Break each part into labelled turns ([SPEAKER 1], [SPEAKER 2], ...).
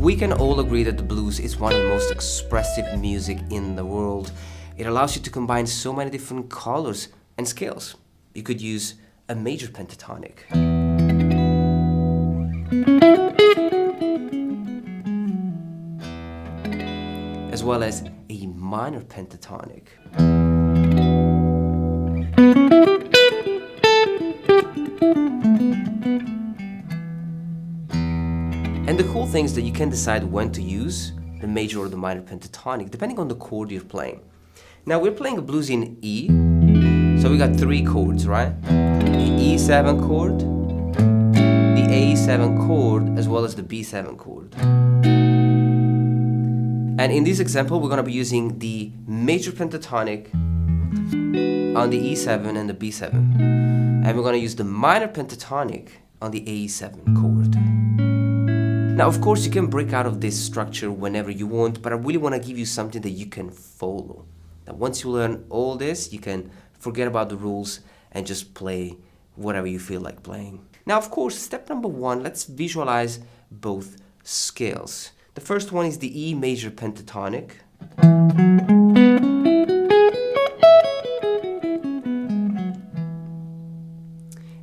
[SPEAKER 1] We can all agree that the blues is one of the most expressive music in the world. It allows you to combine so many different colors and scales. You could use a major pentatonic, as well as a minor pentatonic. And the cool thing is that you can decide when to use the major or the minor pentatonic, depending on the chord you're playing. Now we're playing a blues in E, so we got 3 chords, right? The E7 chord, the A7 chord, as well as the B7 chord. And in this example, we're going to be using the major pentatonic on the E7 and the B7. And we're going to use the minor pentatonic on the A7 chord. Now, of course, you can break out of this structure whenever you want, but I really want to give you something that you can follow. Now, once you learn all this, you can forget about the rules and just play whatever you feel like playing. Now, of course, step number 1, let's visualize both scales. The first one is the E major pentatonic.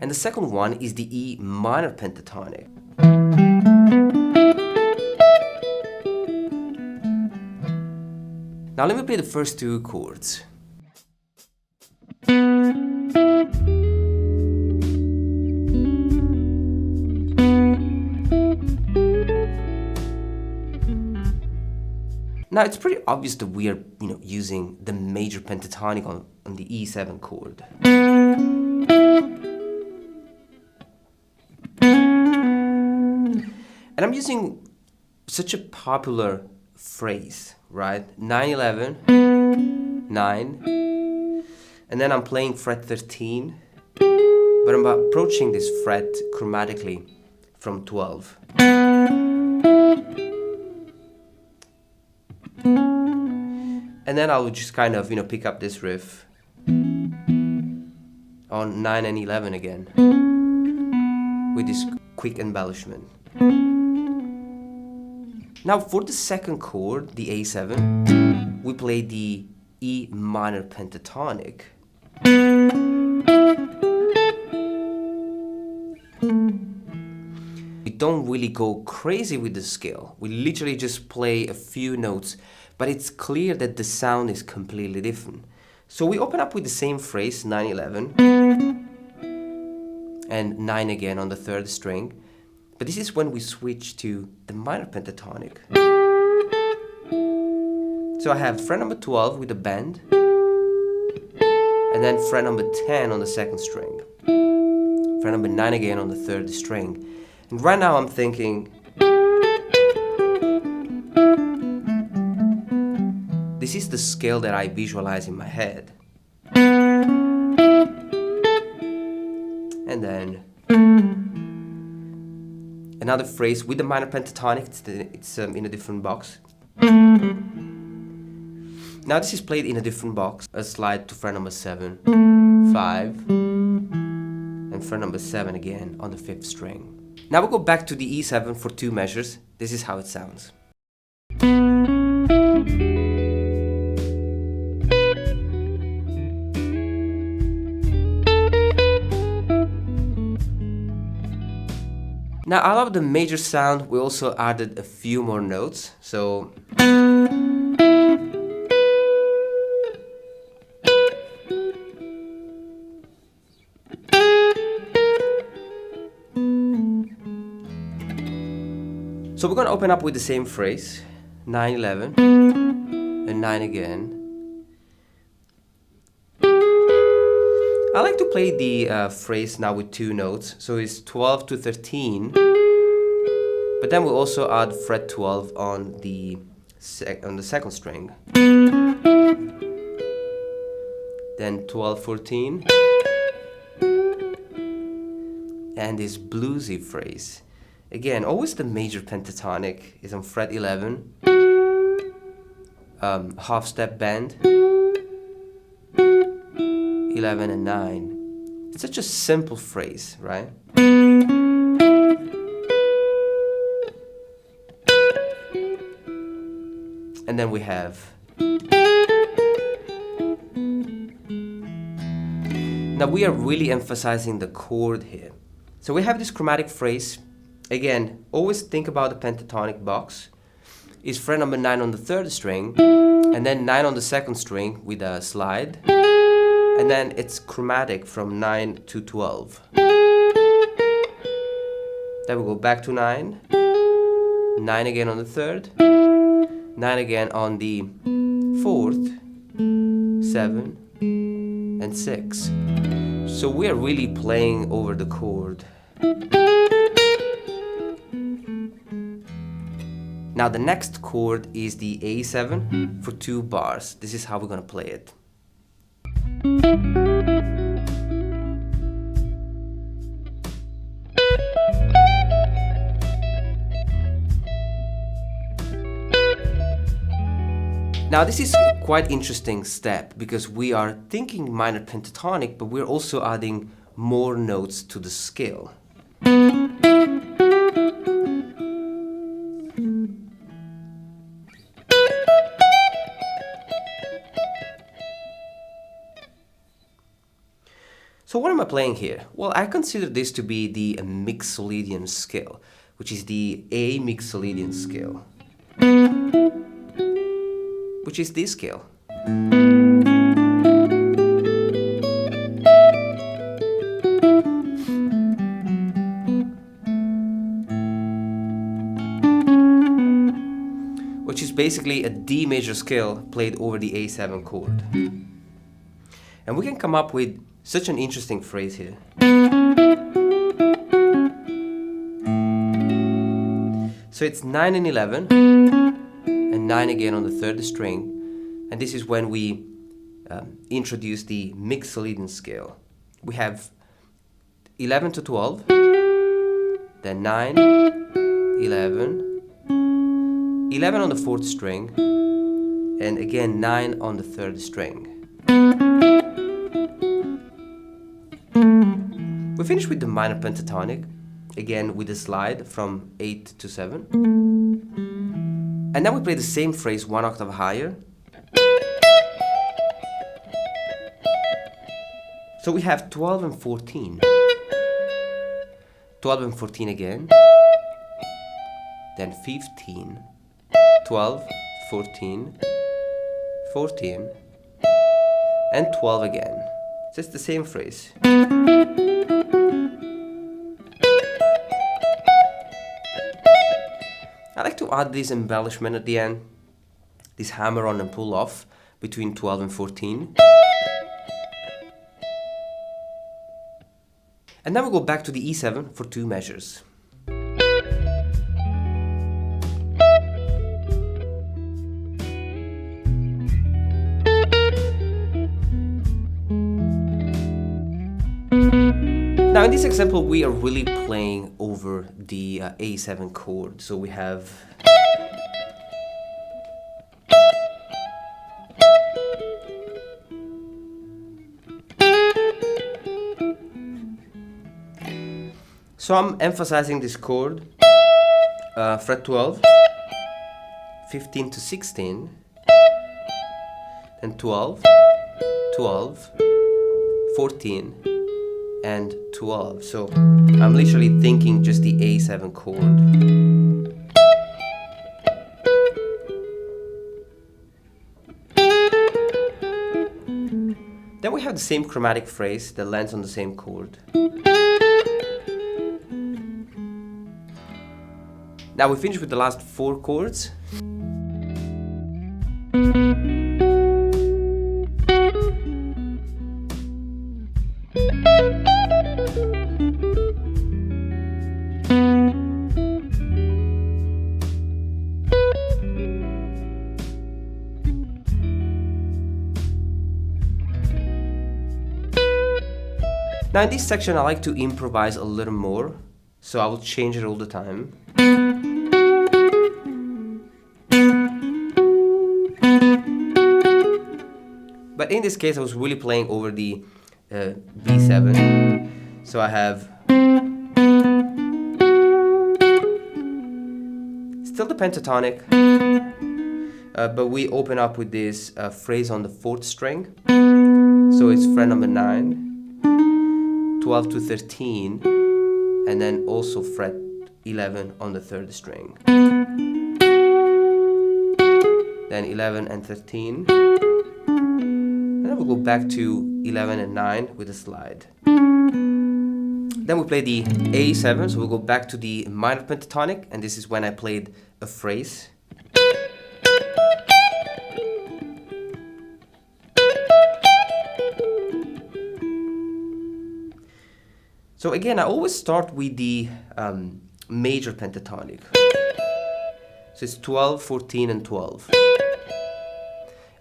[SPEAKER 1] And the second one is the E minor pentatonic. Now let me play the first 2 chords. Now it's pretty obvious that we are, using the major pentatonic on the E7 chord. And I'm using such a popular phrase, right? 9-11, 9, and then I'm playing fret 13, but I'm approaching this fret chromatically from 12. And then I'll just kind of, pick up this riff on 9 and 11 again with this quick embellishment. Now for the second chord, the A7, we play the E minor pentatonic. We don't really go crazy with the scale. We literally just play a few notes, but it's clear that the sound is completely different. So we open up with the same phrase, 9-11, and 9 again on the 3rd string. But this is when we switch to the minor pentatonic. So I have fret number 12 with a bend, and then fret number 10 on the 2nd string, fret number 9 again on the 3rd string. And right now I'm thinking, this is the scale that I visualize in my head. And then another phrase with the minor pentatonic, it's in a different box. Now this is played in a different box. A slide to fret number 7, 5, and fret number 7 again on the 5th string. Now we'll go back to the E7 for 2 measures. This is how it sounds. Now, I love the major sound. We also added a few more notes. So we're going to open up with the same phrase, 9-11, and 9 again. I like to play the phrase now with 2 notes, so it's 12 to 13, but then we'll also add fret 12 on the 2nd string. Then 12, 14, and this bluesy phrase. Again, always the major pentatonic is on fret 11, half step bend, 11 and 9. It's such a simple phrase, right? and then we have. Now we are really emphasizing the chord here. So we have this chromatic phrase. Again, always think about the pentatonic box. It's fret number 9 on the 3rd string, and then 9 on the 2nd string with a slide, and then it's chromatic from 9 to 12. Then we go back to 9, 9 again on the 3rd, 9 again on the 4th, 7, and 6. So we are really playing over the chord. Now the next chord is the A7 for 2 bars. This is how we're gonna play it. Now this is quite interesting step because we are thinking minor pentatonic, but we're also adding more notes to the scale. So what am I playing here? Well, I consider this to be the Mixolydian scale, which is the A Mixolydian scale, which is this scale. Which is basically a D major scale played over the A7 chord. And we can come up with such an interesting phrase here. So it's 9 and 11, and 9 again on the 3rd string, and this is when we introduce the Mixolydian scale. We have 11 to 12, then 9, 11, 11 on the 4th string, and again 9 on the 3rd string. We finish with the minor pentatonic, again with a slide from 8 to 7. And then we play the same phrase 1 octave higher. So we have 12 and 14. 12 and 14 again. Then 15. 12, 14, 14, and 12 again. So it's the same phrase. I like to add this embellishment at the end, this hammer on and pull off between 12 and 14. And then we go back to the E7 for 2 measures. Now in this example we are really playing over the A7 chord, so we have so I'm emphasizing this chord, fret 12, 15 to 16, and 12, 12, 14, and 12. So I'm literally thinking just the A7 chord. Then we have the same chromatic phrase that lands on the same chord. Now we finish with the last 4 chords. Now in this section I like to improvise a little more, so I will change it all the time. But in this case I was really playing over the B7, so I have still the pentatonic, but we open up with this phrase on the 4th string. So it's fret number 9, 12 to 13, and then also fret 11 on the 3rd string. Then 11 and 13. And then we'll go back to 11 and 9 with a slide. Then we play the A7, so we'll go back to the minor pentatonic, and this is when I played a phrase. So again, I always start with the major pentatonic. So it's 12, 14, and 12.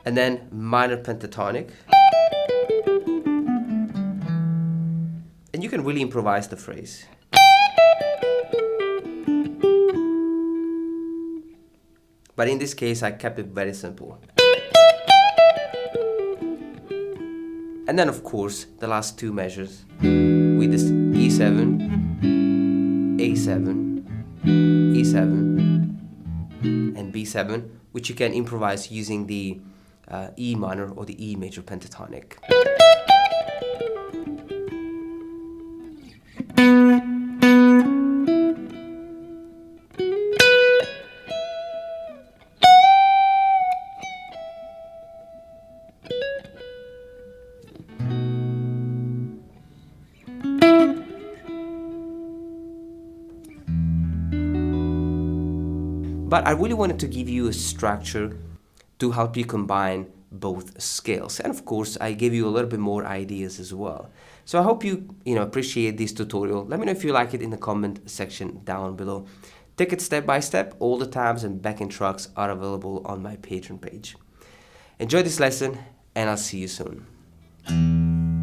[SPEAKER 1] And then minor pentatonic. And you can really improvise the phrase. But in this case, I kept it very simple. And then, of course, the last two measures with this E7, A7, E7, and B7, which you can improvise using the E minor or the E major pentatonic. But I really wanted to give you a structure to help you combine both scales. And of course, I gave you a little bit more ideas as well. So I hope you appreciate this tutorial. Let me know if you like it in the comment section down below. Take it step by step. All the tabs and backing tracks are available on my Patreon page. Enjoy this lesson, and I'll see you soon.